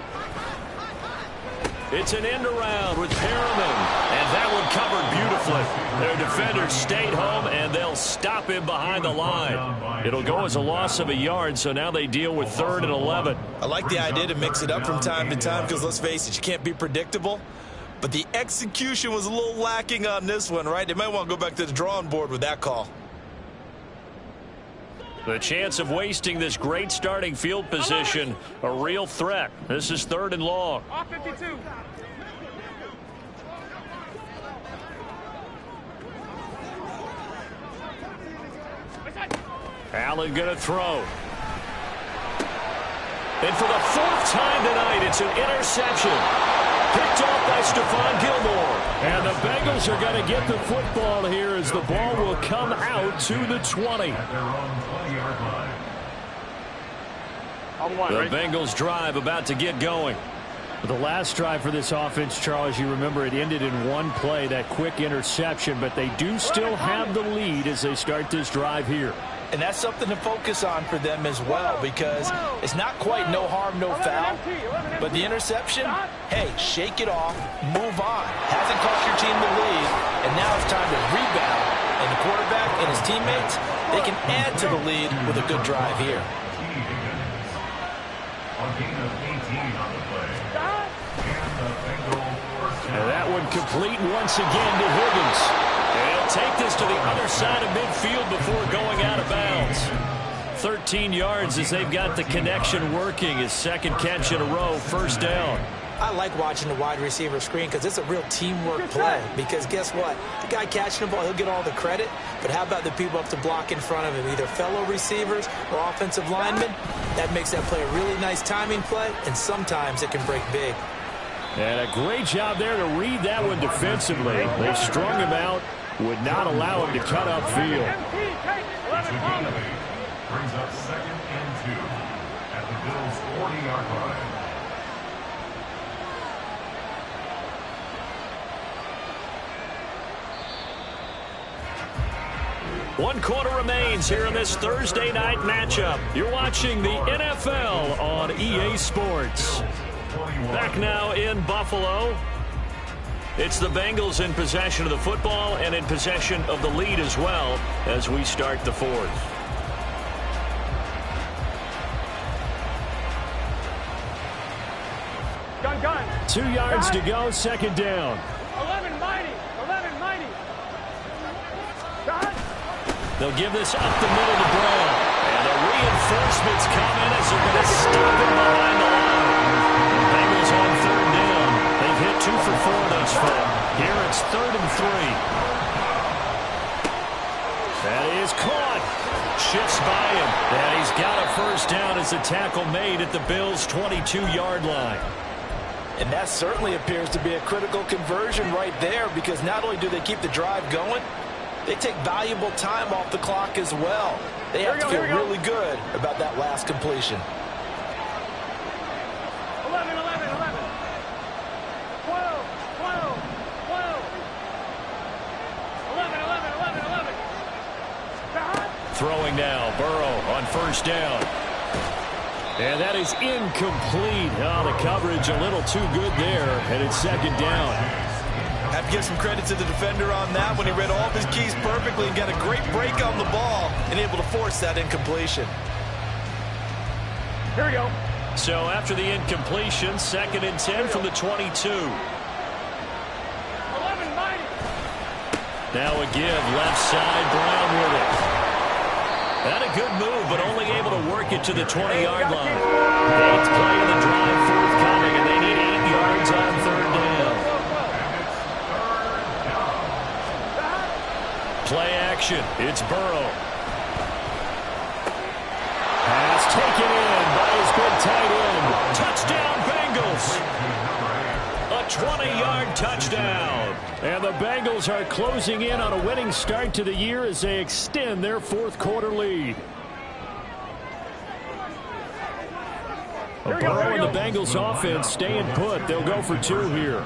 It's an end around with Perriman, and that one covered beautifully. Their defenders stayed home, and they'll stop him behind the line. It'll go as a loss of a yard, so now they deal with 3rd and 11. I like the idea to mix it up from time to time because, let's face it, you can't be predictable. But the execution was a little lacking on this one, right? They might want to go back to the drawing board with that call. The chance of wasting this great starting field position, a real threat. This is 3rd and long. Off 52. Allen going to throw. And for the 4th time tonight, it's an interception. Picked off by Stephon Gilmore. And the Bengals are going to get the football here as the ball will come out to the 20. The Bengals drive about to get going. The last drive for this offense, Charles, you remember it ended in one play, that quick interception, but they do still have the lead as they start this drive here. And that's something to focus on for them as well, because it's not quite no harm, no foul. But the interception, hey, shake it off, move on. Hasn't cost your team the lead, and now it's time to rebound. And the quarterback and his teammates, they can add to the lead with a good drive here. And that one complete once again to Higgins. And he'll take this to the other side of midfield before going out of bounds. 13 yards as they've got the connection working. His second catch in a row, first down. I like watching the wide receiver screen because it's a real teamwork play. Because guess what? The guy catching the ball, he'll get all the credit. But how about the people up to block in front of him, either fellow receivers or offensive linemen? That makes that play a really nice timing play, and sometimes it can break big. And a great job there to read that one defensively. They strung him out, would not allow him to cut upfield. Brings up 2nd and 2 at the Bills' 40-yard line. One quarter remains here in this Thursday night matchup. You're watching the NFL on EA Sports. Back now in Buffalo. It's the Bengals in possession of the football and in possession of the lead as well as we start the fourth. Gun. 2 yards to go, second down. 11 mighty. They'll give this up the middle to Brown. And the reinforcements come in as they're going to stop him behind the line. The Bengals on third down. They've hit 2 for 4 thus far. Here it's 3rd and 3. That is caught. Shifts by him. And he's got a first down as the tackle made at the Bills' 22-yard line. And that certainly appears to be a critical conversion right there, because not only do they keep the drive going, they take valuable time off the clock as well. They have to feel really good about that last completion. 11. 12. 11. Throwing now, Burrow on first down. And that is incomplete. Oh, the coverage a little too good there, and it's second down. I have to give some credit to the defender on that when he read all of his keys perfectly and got a great break on the ball and able to force that incompletion. Here we go. So after the incompletion, 2nd and 10 from the 22. 11 mighty. Now a give, left side, Brown with it. Not a good move, but only able to work it to the 20-yard line. 8th play of the drive forthcoming, and they need 8 yards on third down. Play action. It's Burrow. Pass taken in by his big tight end. Touchdown, Bengals. A 20-yard touchdown. And the Bengals are closing in on a winning start to the year as they extend their fourth quarter lead. Burrow and the Bengals offense staying put. They'll go for 2 here.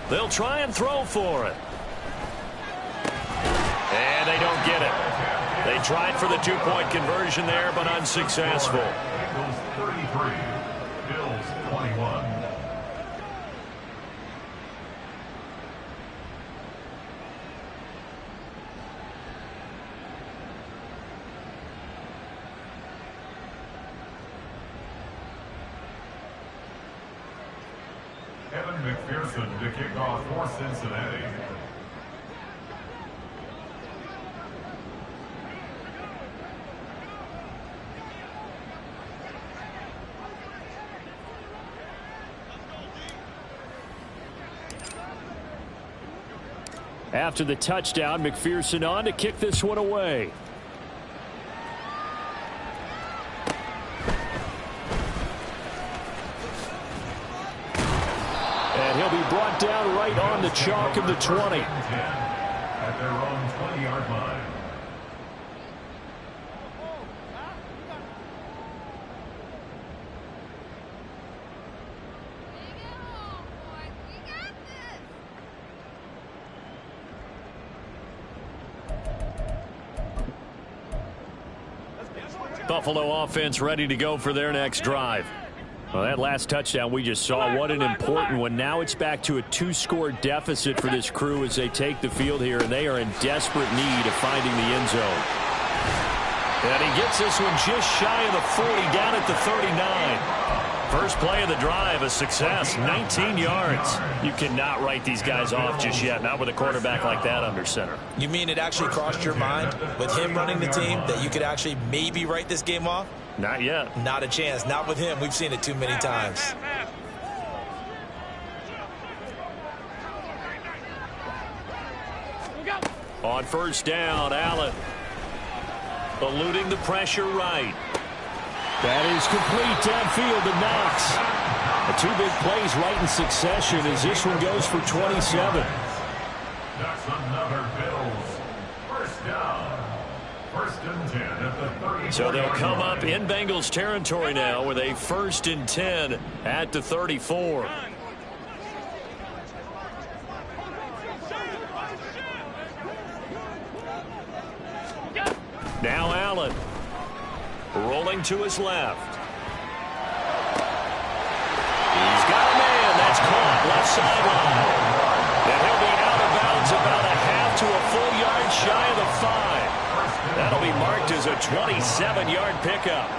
They'll try and throw for it. And they don't get it. They tried for the 2-point conversion there, but unsuccessful. Bengals 33, Bills 21. Evan McPherson to kick off for Cincinnati. After the touchdown, McPherson on to kick this one away. And he'll be brought down right on the chalk of the 20. At their own 20-yard line. Buffalo offense ready to go for their next drive. Well, that last touchdown we just saw, what an important one. Now it's back to a 2-score deficit for this crew as they take the field here, and they are in desperate need of finding the end zone. And he gets this one just shy of the 40, down at the 39. First play of the drive, a success, 19 yards. You cannot write these guys off just yet, not with a quarterback like that under center. You mean it actually crossed your mind with him running the team that you could actually maybe write this game off? Not yet. Not a chance. Not with him. We've seen it too many times. On first down, Allen. Eluding the pressure right. That is complete downfield to Knox. The two big plays right in succession as this one goes for 27. That's another Bills. First down. First and 10 at the 34. So they'll come up in Bengals territory now with a 1st and 10 at the 34. Now Allen. Rolling to his left. He's got a man. That's caught left sideline. And he'll be out of bounds about a half to a full yard shy of the 5. That'll be marked as a 27-yard pickup.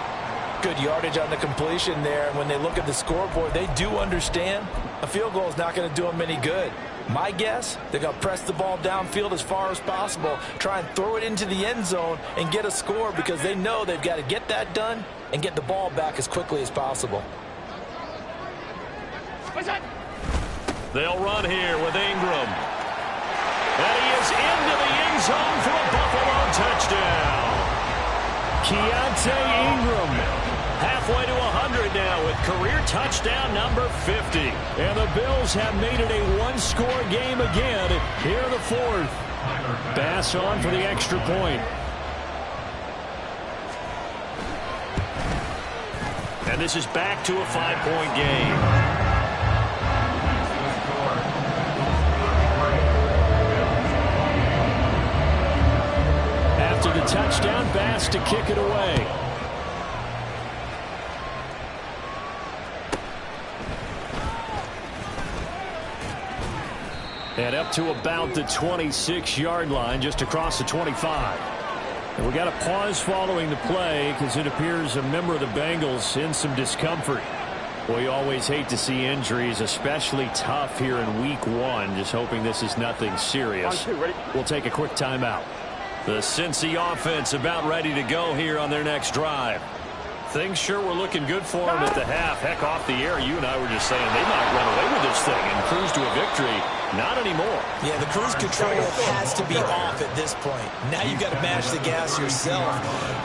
Good yardage on the completion there. And when they look at the scoreboard, they do understand a field goal is not going to do them any good. My guess, they're going to press the ball downfield as far as possible, try and throw it into the end zone and get a score because they know they've got to get that done and get the ball back as quickly as possible. They'll run here with Ingram. And he is into the end zone for a Buffalo touchdown. Keontae Ingram. Halfway to 100 now with career touchdown number 50. And the Bills have made it a one-score game again here in the 4th. Bass on for the extra point. And this is back to a 5-point game. After the touchdown, Bass to kick it away. And up to about the 26-yard line, just across the 25. And we got a pause following the play because it appears a member of the Bengals in some discomfort. We always hate to see injuries, especially tough here in week 1. Just hoping this is nothing serious. We'll take a quick timeout. The Cincy offense about ready to go here on their next drive. Things sure were looking good for them at the half. Heck, off the air, you and I were just saying they might run away with this thing and cruise to a victory. Not anymore. Yeah, the cruise control has to be off at this point. Now you've got to mash the gas yourself.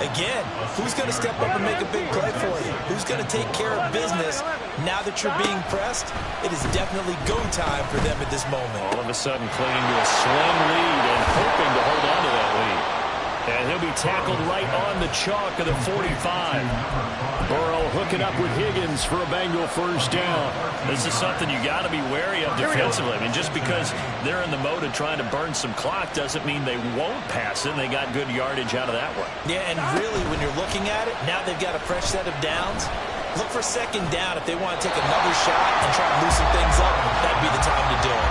Again, who's going to step up and make a big play for you? Who's going to take care of business now that you're being pressed? It is definitely go time for them at this moment. All of a sudden clinging to a slim lead and hoping to hold on to that lead. And he'll be tackled right on the chalk of the 45. Burrow hooking up with Higgins for a Bengal first down. This is something you got to be wary of defensively. I mean, just because they're in the mode of trying to burn some clock doesn't mean they won't pass it. And they got good yardage out of that one. Yeah, and really, when you're looking at it, now they've got a fresh set of downs. Look for second down if they want to take another shot and try to loosen things up. That'd be the time to do it.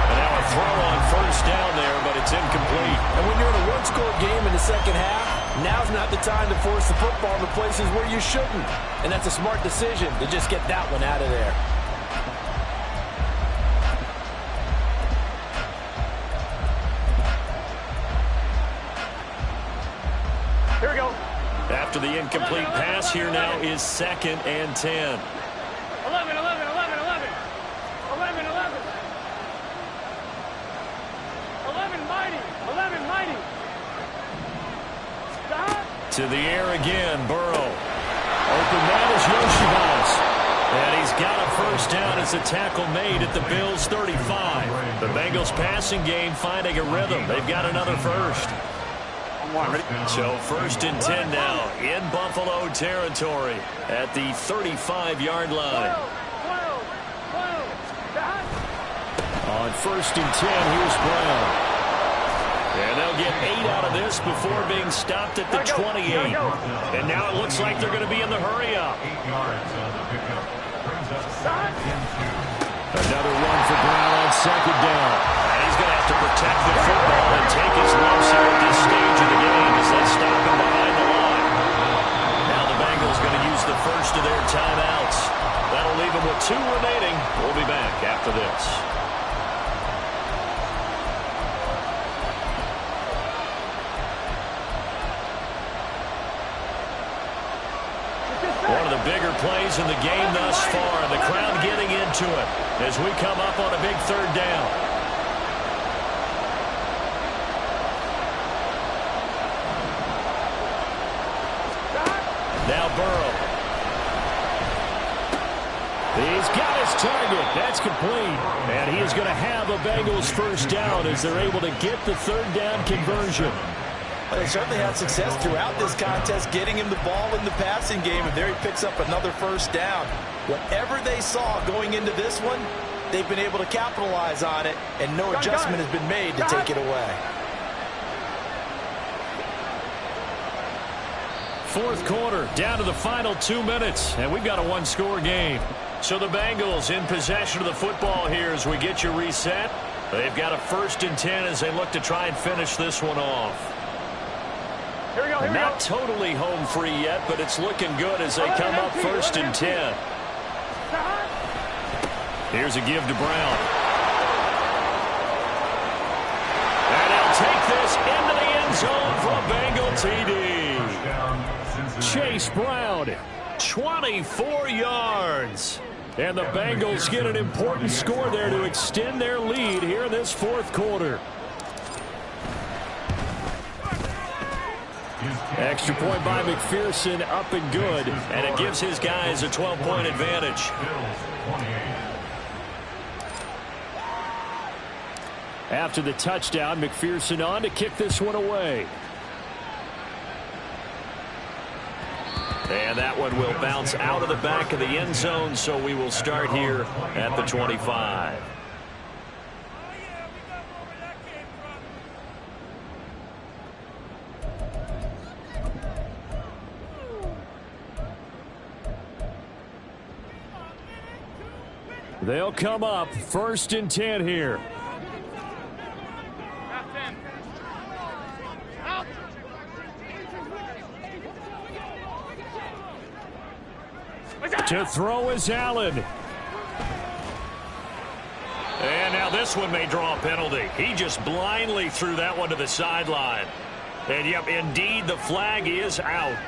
And now a throw on first down there, but it's incomplete. And when you're in a one-score game in the second half, now's not the time to force the football to places where you shouldn't. And that's a smart decision to just get that one out of there. Here we go. After the incomplete pass, here now is 2nd and 10. 11, 11, 11, 11. 11, 11. 11 mighty. 11 mighty. Stop. To the air again, Burrow. Open man is Yoshibas. And he's got a first down as a tackle made at the Bills' 35. The Bengals passing game finding a rhythm. They've got another first. So 1st and 10 now in Buffalo territory at the 35-yard line. 12, 12. On 1st and 10, here's Brown. And they'll get 8 out of this before being stopped at the 28. And now it looks like they're going to be in the hurry-up. 8 yards on the pickup. Brings up 2nd and 2. Another run for Brown on 2nd down. And he's going to have to protect the football and take his lumps here at this stage of the game as they stop him behind the line. Now the Bengals going to use the first of their timeouts. That'll leave them with 2 remaining. We'll be back after this. One of the bigger plays in the game thus far. The crowd getting into it as we come up on a big 3rd down. Now Burrow. He's got his target. That's complete. And he is going to have a Bengals 1st down as they're able to get the 3rd down conversion. Well, they certainly had success throughout this contest getting him the ball in the passing game, and there he picks up another 1st down. Whatever they saw going into this one, they've been able to capitalize on it, and no adjustment has been made to take it away. 4th quarter, down to the final 2 minutes, and we've got a 1-score game. So the Bengals in possession of the football here as we get you reset. They've got a 1st and 10 as they look to try and finish this one off. Here we go, Not totally home free yet, but it's looking good as they come up 1st and 10. Here's a give to Brown. And he'll take this into the end zone for a Bengal TD. Chase Brown, 24 yards. And the Bengals get an important score there to extend their lead here in this 4th quarter. Extra point by McPherson, up and good, and it gives his guys a 12-point advantage. After the touchdown, McPherson on to kick this one away. And that one will bounce out of the back of the end zone, so we will start here at the 25. They'll come up 1st and 10 here. To throw is Allen. And now this one may draw a penalty. He just blindly threw that one to the sideline. And yep, indeed, the flag is out.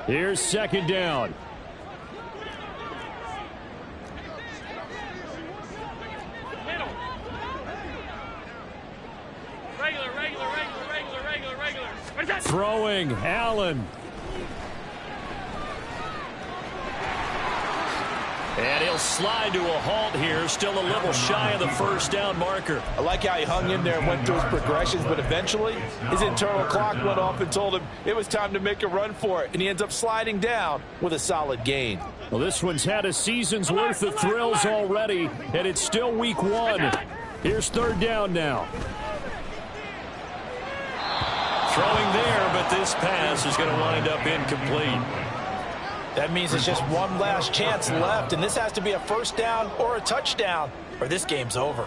Here's 2nd down. Throwing, Allen. And he'll slide to a halt here, still a little shy of the 1st down marker. I like how he hung in there and went through his progressions, but eventually his internal clock went off and told him it was time to make a run for it, and he ends up sliding down with a solid gain. Well, this one's had a season's worth of thrills already, and it's still week 1. Here's 3rd down now. Throwing there, but this pass is going to wind up incomplete. That means it's just one last chance left, and this has to be a 1st down or a touchdown, or this game's over.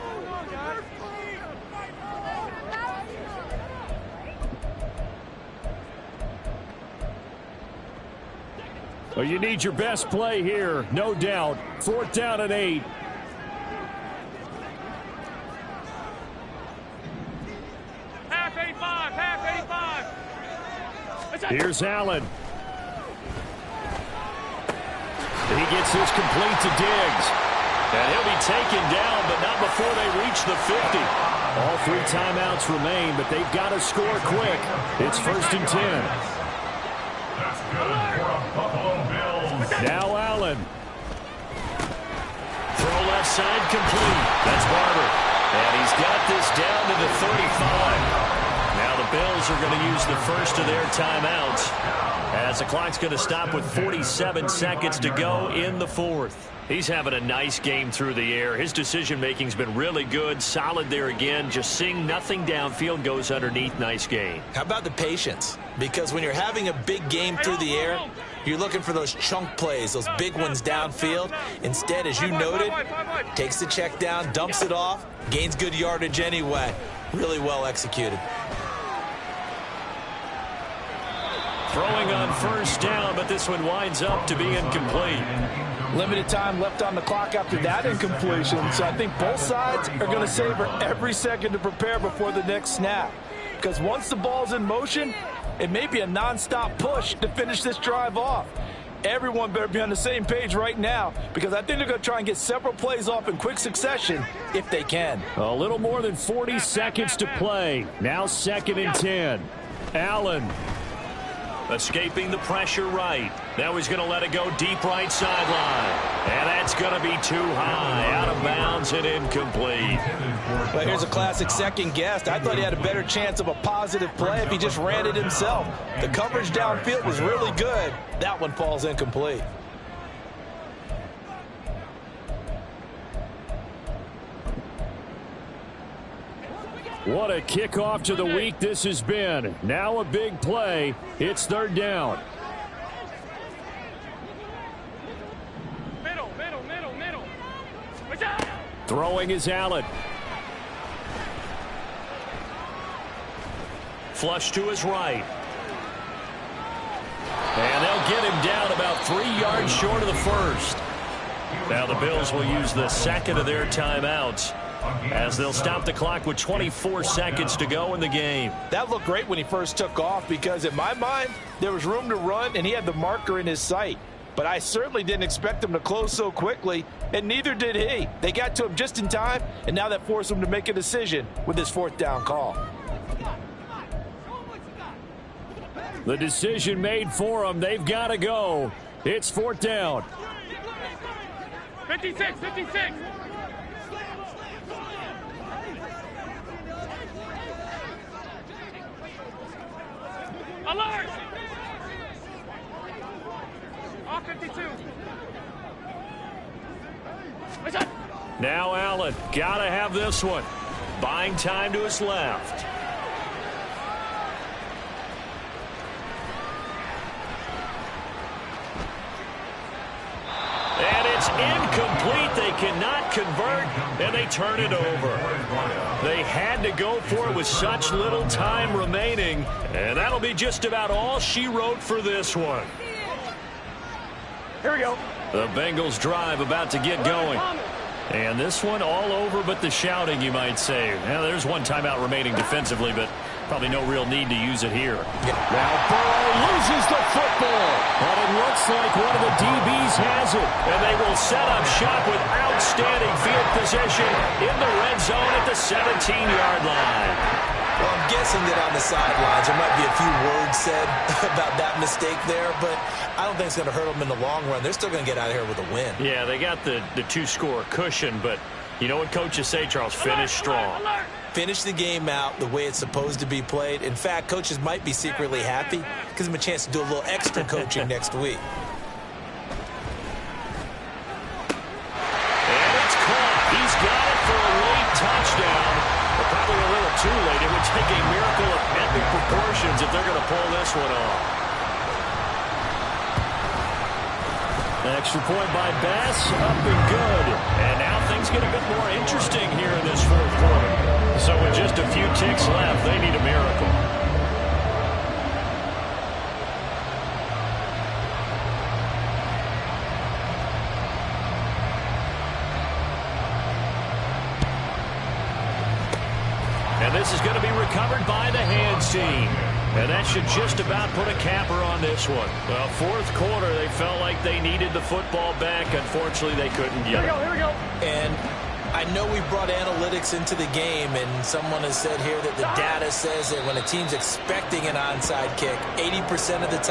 Well, you need your best play here, no doubt. 4th down and 8. Half 85, half 85. Here's Allen. He gets this complete to Diggs. And he'll be taken down, but not before they reach the 50. All 3 timeouts remain, but they've got to score quick. It's 1st and 10. Now Allen. Throw left side complete. That's Barber. And he's got this down to the 35. Now the Bills are going to use the first of their timeouts as the clock's going to stop with 47 seconds to go in the 4th. He's having a nice game through the air. His decision-making's been really good, solid there again. Just seeing nothing downfield, goes underneath. Nice game. How about the patience? Because when you're having a big game through the air, you're looking for those chunk plays, those big ones downfield. Instead, as you noted, takes the check down, dumps it off, gains good yardage anyway. Really well executed. Throwing on first down, but this one winds up to be incomplete. Limited time left on the clock after that incompletion, so I think both sides are going to savor every second to prepare before the next snap. Because once the ball's in motion, it may be a nonstop push to finish this drive off. Everyone better be on the same page right now, because I think they're going to try and get several plays off in quick succession if they can. A little more than 40 seconds to play. Now 2nd and 10. Allen. Escaping the pressure right. Now he's going to let it go deep right sideline. And that's going to be too high. Out of bounds and incomplete. But here's a classic second guess. I thought he had a better chance of a positive play if he just ran it himself. The coverage downfield was really good. That one falls incomplete. What a kickoff to the week this has been. Now a big play. It's 3rd down. Middle. Throwing is Allen. Flush to his right. And they'll get him down about 3 yards short of the first. Now the Bills will use the second of their timeouts, as they'll stop the clock with 24 seconds to go in the game. That looked great when he first took off, because in my mind, there was room to run and he had the marker in his sight. But I certainly didn't expect him to close so quickly, and neither did he. They got to him just in time, and now that forced him to make a decision with his 4th down call. The decision made for them. They've got to go. It's 4th down. 56. Alert! All 52. Now Allen, gotta have this one. Buying time to his left. And it's incomplete. They cannot convert, and they turn it over. They had to go for it with such little time remaining, and that'll be just about all she wrote for this one. Here we go. The Bengals drive about to get going. And this one all over but the shouting, you might say. Now, there's one timeout remaining defensively, but probably no real need to use it here. Now Burrow loses the football, but it looks like one of the DBs has it. And they will set up shop with outstanding field position in the red zone at the 17-yard line. Well, I'm guessing that on the sidelines there might be a few words said about that mistake there, but I don't think it's going to hurt them in the long run. They're still going to get out of here with a win. Yeah, they got the 2-score cushion, but you know what coaches say, Charles? Finish strong. Finish the game out the way it's supposed to be played. In fact, coaches might be secretly happy. Gives them a chance to do a little extra coaching next week. And it's caught. He's got it for a late touchdown. But probably a little too late. It would take a miracle of epic proportions if they're going to pull this one off. Extra point by Bass, up and good. And now things get a bit more interesting here in this 4th quarter. So with just a few ticks left, they need a miracle. And this is going to be recovered by the hands team. And that should just about put a capper on this one. Well, 4th quarter, they felt like they needed the football back. Unfortunately, they couldn't get it. Here we go. And I know we brought analytics into the game, and someone has said here that the data says that when a team's expecting an onside kick, 80% of the time,